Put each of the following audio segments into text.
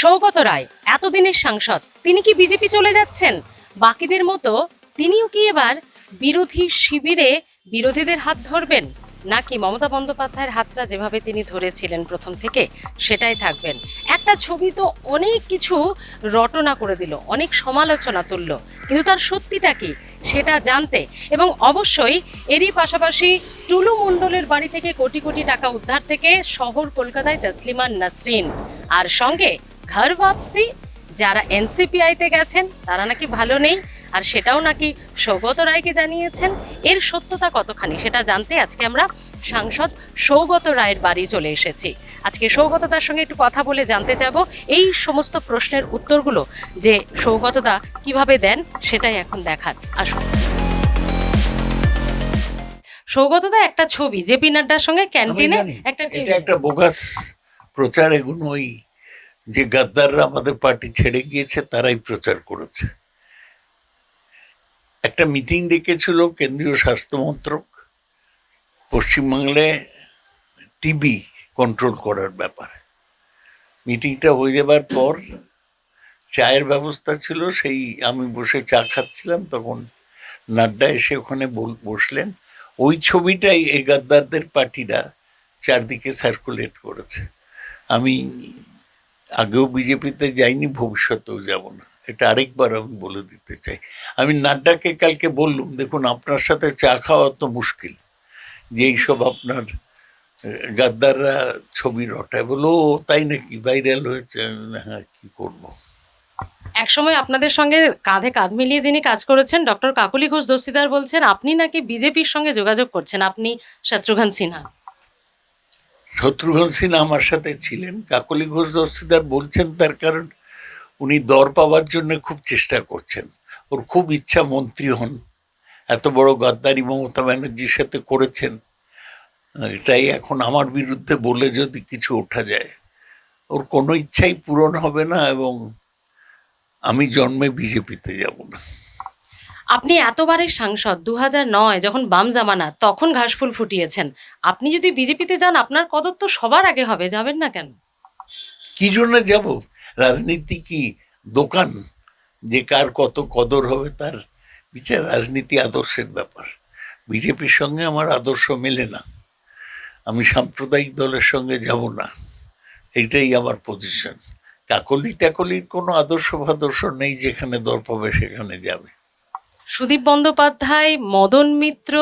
সৌগত রায় এতদিনের সাংসদ, তিনি কি বিজেপি চলে যাচ্ছেন? বাকিদের মতো তিনিও কি এবার বিরোধী শিবিরে বিরোধীদের হাত ধরবেন, নাকি মমতা বন্দ্যোপাধ্যায়ের হাতটা যেভাবে তিনি ধরেছিলেন প্রথম থেকে সেটাই থাকবেন? একটা ছবি তো অনেক কিছু রটনা করে দিল, অনেক সমালোচনা তুলল, কিন্তু তার সত্যিটা কি সেটা জানতে এবং অবশ্যই এরই পাশাপাশি টুলু মণ্ডলের বাড়ি থেকে কোটি কোটি টাকা উদ্ধার থেকে শহর কলকাতায় তসলিমা নাসরিন, আর সঙ্গে ঘর বাপসি, যারা এনসিপিআইতে গেছেন তারা নাকি ভালো নেই, আর সেটাও নাকি সৌগত রায়কে জানিয়েছেন। এর সত্যতা কতখানি সেটা জানতে আজকে আমরা সাংসদ সৌগত রায়ের বাড়ি চলে এসেছি। আজকে সৌগতদার সঙ্গে একটু কথা বলে জানতে যাব এই সমস্ত প্রশ্নের উত্তরগুলো, যে সৌগতদা কিভাবে দেন সেটাই এখন দেখার। আসুন সৌগতদা, একটা ছবি জেপি নাড্ডার সঙ্গে ক্যান্টিনে একটা একটা বোগাস প্রচার, এগুলো ওই যে গাদ্দাররা আমাদের পার্টি ছেড়ে গিয়েছে তারাই প্রচার করেছে। একটা মিটিং ডেকেছিল কেন্দ্রীয় স্বাস্থ্য মন্ত্রক পশ্চিমবাংলায় টিবি কন্ট্রোল করার ব্যাপারে। মিটিংটা হয়ে যাবার পর চায়ের ব্যবস্থা ছিল, সেই আমি বসে চা খাচ্ছিলাম, তখন নাড্ডা এসে ওখানে বসলেন। ওই ছবিটাই এই গাদ্দারদের পার্টিরা চারদিকে সার্কুলেট করেছে। আমি আগেও বিজেপিতে যাইনি, ভবিষ্যতেও যাব না, এটা আরেকবার আমি বলে দিতে চাই। আমি নাড্ডাকে কালকে বললুম, দেখুন আপনার সাথে চা খাওয়া তো মুশকিল, যে এইসব আপনার গাদ্দাররা ছবি রটায়। বলো তাই নাকি, ভাইরাল হয়েছে? হ্যাঁ, কি করবো। একসময় আপনাদের সঙ্গে কাঁধে কাঁধ মিলিয়ে যিনি কাজ করেছেন ডক্টর কাকলি ঘোষ দস্তিদার বলছেন আপনি নাকি বিজেপির সঙ্গে যোগাযোগ করছেন, আপনি শত্রুঘ্ন সিনহা। শত্রুঘ্ন সিনহা আমার সাথে ছিলেন, কাকলি ঘোষ দস্তিদার বলছেন তার কারণ উনি দর পাওয়ার জন্য খুব চেষ্টা করছেন। ওর খুব ইচ্ছা মন্ত্রী হন, এত বড় গাদ্দারি মমতা ব্যানার্জির সাথে করেছেন, তাই এখন আমার বিরুদ্ধে বলে যদি কিছু ওঠা যায় ওর কোনো ইচ্ছাই পূরণ হবে না, এবং আমি জন্মে বিজেপিতে যাব না। আপনি এতবারের সাংসদ, 2009 যখন বাম জামানা তখন ঘাসফুল ফুটিয়েছেন, আপনি যদি বিজেপিতে যান আপনার কদর তো সবার আগে হবে, যাবেন না কেন? কি জন্য যাব? রাজনীতি কি দোকান যে কার কত কদর হবে তার বিচার? রাজনীতি আদর্শের ব্যাপার। বিজেপির সঙ্গে আমার আদর্শ মেলে না, আমি সাম্প্রদায়িক দলের সঙ্গে যাব না, এইটাই আমার পজিশন। কাকলি টাকলির কোনো আদর্শ ফাদর্শ নেই, যেখানে দর পাবে সেখানে যাবে। সুদীপ বন্দ্যোপাধ্যায়, মদন মিত্র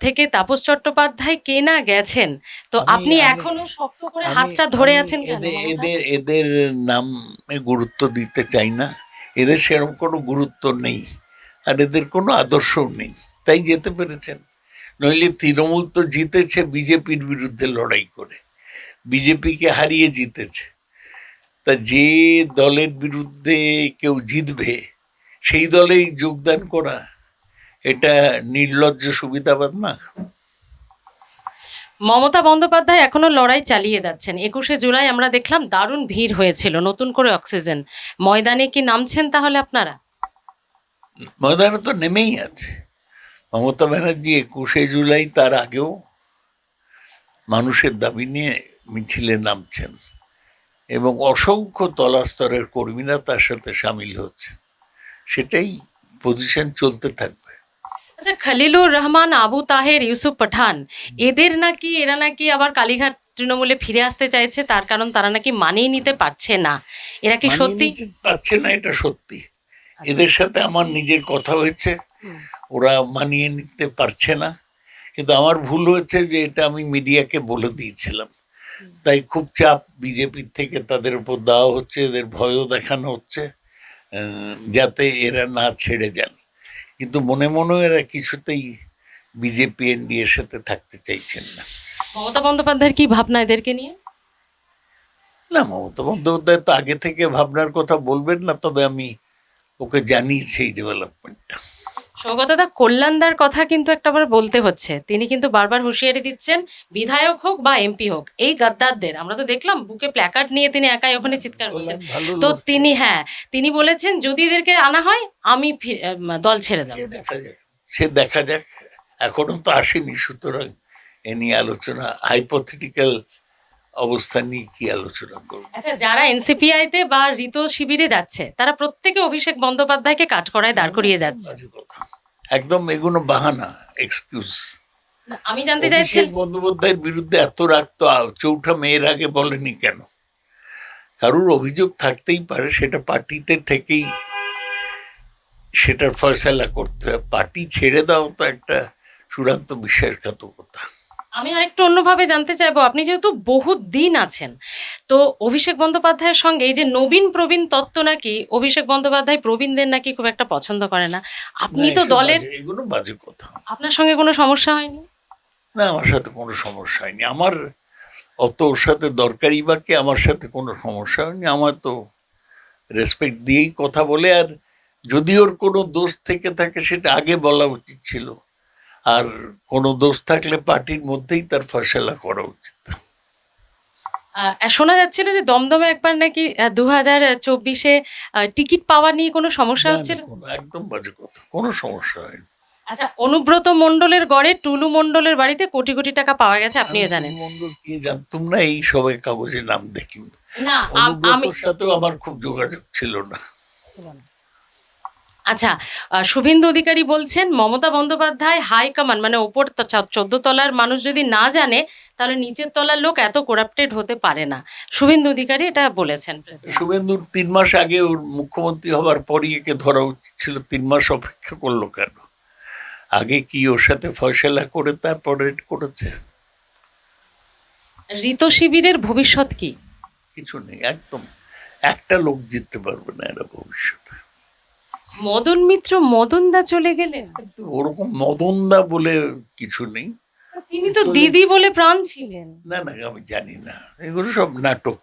থেকে তাপস চট্টোপাধ্যায় কে না গেছেন, তো আপনি এখনো শক্ত করে হাতটা ধরে আছেন কেন? এদের এদের নামে গুরুত্ব দিতে চাই না, এদের সেরকম কোনো গুরুত্ব নেই, আর এদের কোনো আদর্শও নেই, তাই যেতে পেরেছেন। নইলে তৃণমূল তো জিতেছে বিজেপির বিরুদ্ধে লড়াই করে, বিজেপিকে হারিয়ে জিতেছে। তা যে দলের বিরুদ্ধে কেউ জিতবে সেই দলেই যোগদান করা, এটা নির্লজ্জ সুবিধাবাদ না? মমতা বন্দ্যোপাধ্যায় এখনো লড়াই চালিয়ে যাচ্ছেন। 21শে জুলাই আমরা দেখলাম দারুণ ভিড় হয়েছিল, নতুন করে অক্সিজেন। ময়দানে কি নামছেন তাহলে আপনারা? ময়দানে তো নেমেই আছে মমতা ব্যানার্জি। 21শে জুলাই তার আগেও মানুষের দাবি নিয়ে মিছিলে নামছেন, এবং অসংখ্য তলাস্তরের কর্মীরা তার সাথে সামিল হচ্ছে, সেটাই পজিশন চলতে থাকবে। আচ্ছা, খলিলুর রহমান, আবু তাহের, ইউসুফ পাঠান, এরা নাকি আবার কালীঘাট তৃণমূলে ফিরে আসতে চাইছে, তার কারণ তারা নাকি মানিয়ে নিতে পারছে না। এরা কি সত্যি পারছে না? এটা সত্যি। এদের সাথে আমার নিজের কথা হয়েছে, ওরা মানিয়ে নিতে পারছে না, কিন্তু আমার ভুল হয়েছে যে এটা আমি মিডিয়াকে বলে দিয়েছিলাম, তাই খুব চাপ বিজেপির থেকে তাদের উপর দেওয়া হচ্ছে, এদের ভয়ও দেখানো হচ্ছে যাতে এরা না ছেড়ে যান। কিন্তু মনে মনে এরা কিছুতেই বিজেপি এনডিএর সাথে থাকতে চাইছেন না। মমতা বন্দ্যোপাধ্যায়ের কি ভাবনা এদেরকে নিয়ে? না, মমতা বন্দ্যোপাধ্যায় তো আগে থেকে ভাবনার কথা বলবেন না, তবে আমি ওকে জানিয়েছি এই ডেভেলপমেন্টটা। সৌগতদা, কল্যাণদার কথা কিন্তু একটাবার বলতে হচ্ছে, তিনি কিন্তু বারবার হুঁশিয়ারি দিচ্ছেন, বিধায়ক হোক বা এমপি হোক, এই গাদ্দারদের আমরা তো দেখলাম বুকে প্ল্যাকার্ড নিয়ে তিনি একাই ওখানে চিৎকার করছেন। তো তিনি বলেছেন যদি এদেরকে আনা হয় আমি দল ছেড়ে দেব। সে দেখা যাক, এখনো তো আসেনি, সুতরাং এ নিয়ে আলোচনা হাইপোথেটিক্যাল অবস্থা নিয়ে কি আলোচনা করবো? আচ্ছা, যারা এনসিপিআই তে বা ঋত শিবিরে যাচ্ছে তারা প্রত্যেকে অভিষেক বন্দ্যোপাধ্যায়কে কাঠগড়ায় দাঁড় করিয়ে যাচ্ছে। বাজে কথা। একদম এগুলো বাহানা, এক্সকিউজ। আমি জানতে চাইছি, অভিষেক বন্দ্যোপাধ্যায়ের বিরুদ্ধে এত রাগ তো চৌঠা মেয়ের আগে বলেনি কেন? কারুর অভিযোগ থাকতেই পারে, সেটা পার্টিতে থেকেই সেটার ফয়সালা করতে হয়। পার্টি ছেড়ে দাও তো একটা চূড়ান্ত বিশ্বাসঘাতকতা। আমি আরেকটু অন্যভাবে জানতে চাইবো, আপনি যেহেতু বহু দিন আছেন, তো অভিষেক বন্দ্যোপাধ্যায়ের সঙ্গে এই যে নবীন প্রবীণ তত্ত্ব নাকি অভিষেক বন্দ্যোপাধ্যায় প্রবীণদের নাকি খুব একটা পছন্দ করে না, আপনি তো দলের, এগুলো বাজে কথা। আপনার সঙ্গে কোনো সমস্যা হয়নি? না, আমার সাথে কোনো সমস্যা হয়নি। আমার অত ওর সাথে দরকারি বা কি, আমার সাথে কোনো সমস্যা হয়নি। আমার তো রেসপেক্ট দিয়েই কথা বলে, আর যদি ওর কোনো দোষ থেকে থাকে সেটা আগে বলা উচিত ছিল, আর কোনো দোষ থাকলে পার্টির মধ্যেই তার ফয়সালা করা উচিত। শোনা যাচ্ছিল যে দমদমে একবার নাকি 2024-এ টিকিট পাওয়া নিয়ে কোনো সমস্যা হচ্ছিল। একদম বাজে কথা, কোনো সমস্যা হয়নি। আচ্ছা, অনুব্রত মণ্ডলের গড়ে টুলু মণ্ডলের বাড়িতে কোটি কোটি টাকা পাওয়া গেছে, আপনিও জানেন। মন্ডল কি জানতুম না, এই সবাই কাগজে নাম দেখি। না, আমি অনুব্রতর সাথেও আমার খুব যোগাযোগ ছিল না। আচ্ছা, শুভেন্দু অধিকারী বলছেন মমতা বন্দ্যোপাধ্যায় হাইকমান্ড মানে ওপর 14 তলার মানুষ যদি না জানে তাহলে নিচের তলার লোক এত করাপ্টেড হতে পারে না। শুভেন্দু অধিকারী এটা বলেছেন। শুভেন্দুর 3 মাস আগে ওর মুখ্যমন্ত্রী হবার পরই একে ধরা উচিত ছিল। 3 মাস অপেক্ষা করলো কেন? আগে কি ওর সাথে ফয়সালা করে তারপরে করেছে? ঋত শিবিরের ভবিষ্যৎ কি? কিছু নেই, একদম একটা লোক জিততে পারবে না এরা ভবিষ্যতে। মদন মিত্র মদনদা চলে গেলেন, ওরকম মদনদা বলে কিছু নেই। তিনি তো দিদি বলে প্রাণ ছিলেন। না না, আমি জানি না, এগুলো সব নাটক।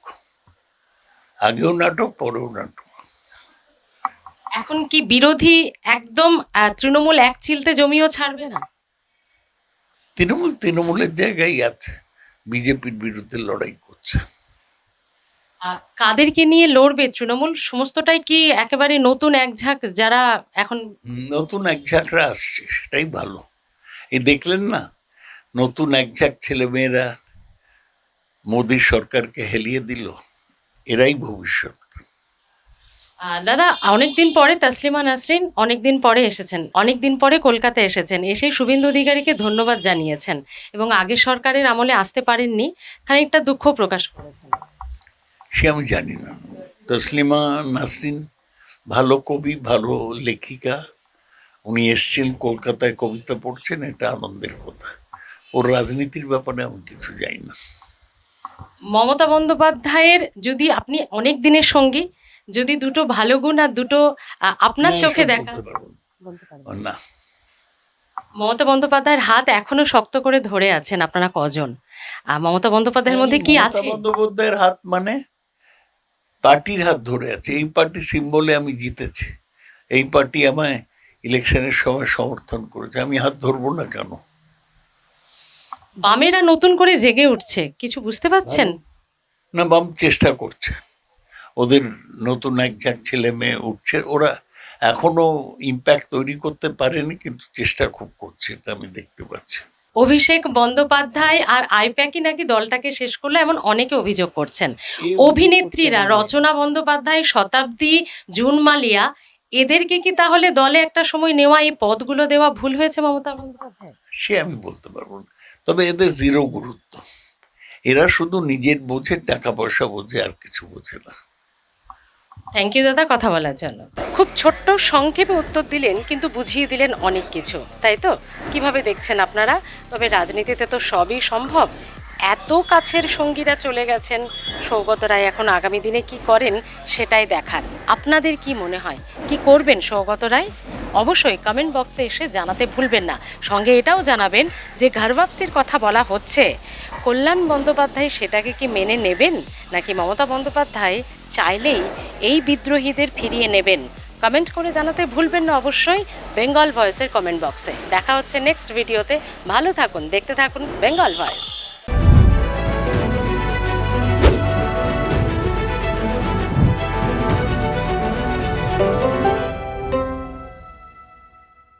আগেও নাটক, পরেও নাটক। এখন কি বিরোধী একদম তৃণমূল এক চিলতে জমিও ছাড়বে না? তৃণমূলের জায়গায় আছে, বিজেপির বিরুদ্ধে লড়াই করছে। কাদেরকে নিয়ে লড়বে তৃণমূল? সমস্তটাই কি একেবারে নতুন একঝাঁক যারা এখন নতুন একঝাঁকরা আসছে, সেটাই ভালো। এই দেখলেন না, নতুন একঝাঁক ছেলে মেয়েরা মোদী সরকারকে হেলিয়ে দিল। এরাই ভবিষ্যৎ। দাদা, অনেকদিন পরে তাসলিমা নাসরিন অনেকদিন পরে এসেছেন, অনেকদিন পরে কলকাতায় এসেছেন, এসে শুভেন্দু অধিকারীকে ধন্যবাদ জানিয়েছেন এবং আগের সরকারের আমলে আসতে পারেননি, খানিকটা দুঃখ প্রকাশ করেছেন। সে আমি জানি না। তসলিমা নাসরিন ভালো কবি, ভালো লেখিকা। উনি এসছেন কলকাতায়, কবিতা পড়ছেন, এটা আনন্দের কথা। ওর রাজনীতির ব্যাপারে আমি কিছু জানি না। মমতা বন্দ্যোপাধ্যায়ের যদি আপনি অনেক দিনের সঙ্গী, যদি দুটো ভালো গুণ আর দুটো আপনার চোখে দেখা, না, মমতা বন্দ্যোপাধ্যায়ের হাত এখনো শক্ত করে ধরে আছেন আপনারা কজন? মমতা বন্দ্যোপাধ্যায়ের মধ্যে কি আছে? বন্দ্যোপাধ্যায়ের হাত মানে পার্টির হাত ধরে আছে। এই পার্টি সিম্বলে আমি জিতেছি, এই পার্টি আমায় ইলেকশনের সময় সমর্থন করেছে, আমি হাত ধরবো না কেন? বামেরা নতুন করে জেগে উঠছে, কিছু বুঝতে পারছেন না? বাম চেষ্টা করছে, ওদের নতুন একঝাঁক ছেলে মেয়ে উঠছে, ওরা এখনো ইম্প্যাক্ট তৈরি করতে পারেনি, কিন্তু চেষ্টা খুব করছে, এটা আমি দেখতে পাচ্ছি। অভিষেক বন্দ্যোপাধ্যায় আর আইপ্যাকই নাকি দলটাকে শেষ করলো, এমন অনেকে অভিযোগ করছেন। অভিনেত্রীরা রচনা বন্দ্যোপাধ্যায়, শতাব্দী, জুন মালিয়া, এদেরকে কি তাহলে দলে একটা সময় নেওয়া, এই পদগুলো দেওয়া ভুল হয়েছে মমতা বন্দ্যোপাধ্যায়? সে আমি বলতে পারবো না, তবে এদের জিরো গুরুত্ব। এরা শুধু নিজের বোঝে, টাকা পয়সা বোঝে, আর কিছু বোঝে না। থ্যাংক ইউ দাদা কথা বলার জন্য। খুব ছোট্ট সংক্ষেপে উত্তর দিলেন, কিন্তু বুঝিয়ে দিলেন অনেক কিছু, তাই তো? কিভাবে দেখছেন আপনারা? তবে রাজনীতিতে তো সবই সম্ভব। এত কাছের সঙ্গীরা চলে গেছেন, সৌগত রায় এখন আগামী দিনে কি করেন সেটাই দেখার। আপনাদের কি মনে হয়, কি করবেন সৌগত রায়? অবশ্যই কমেন্ট বক্সে এসে জানাতে ভুলবেন না। সঙ্গে এটাও জানাবেন যে ঘর ওয়াপসির কথা বলা হচ্ছে, কল্যাণ বন্দ্যোপাধ্যায় সেটাকে কি মেনে নেবেন, নাকি মমতা বন্দ্যোপাধ্যায় চাইলেই এই বিদ্রোহীদের ফিরিয়ে নেবেন? কমেন্ট করে জানাতে ভুলবেন না অবশ্যই বেঙ্গল ভয়েসের কমেন্ট বক্সে। দেখা হচ্ছে নেক্সট ভিডিওতে। ভালো থাকুন, দেখতে থাকুন বেঙ্গল ভয়েস।